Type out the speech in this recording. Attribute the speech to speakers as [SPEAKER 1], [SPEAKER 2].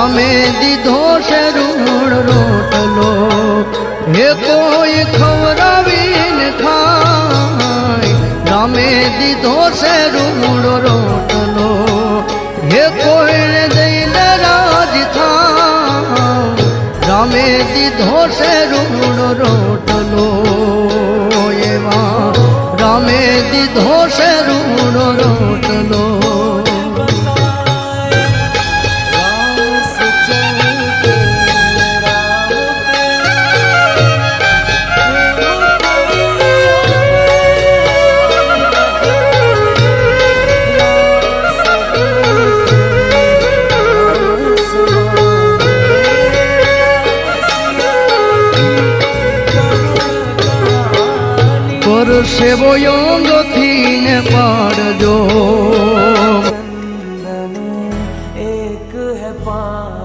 [SPEAKER 1] રામે દીધો છે રૂણ રોટલો હે કોઈ ખવડાવીને ખાય રામે દીધો છે રૂણ રોટલો હે કોઈને દઈને રાજ થાય રામે દીધો છે રૂણ રોટલો એવા રામે દીધો છે રૂણ રોટલો સેવો યોગથી ને પાડજો
[SPEAKER 2] एक है पानी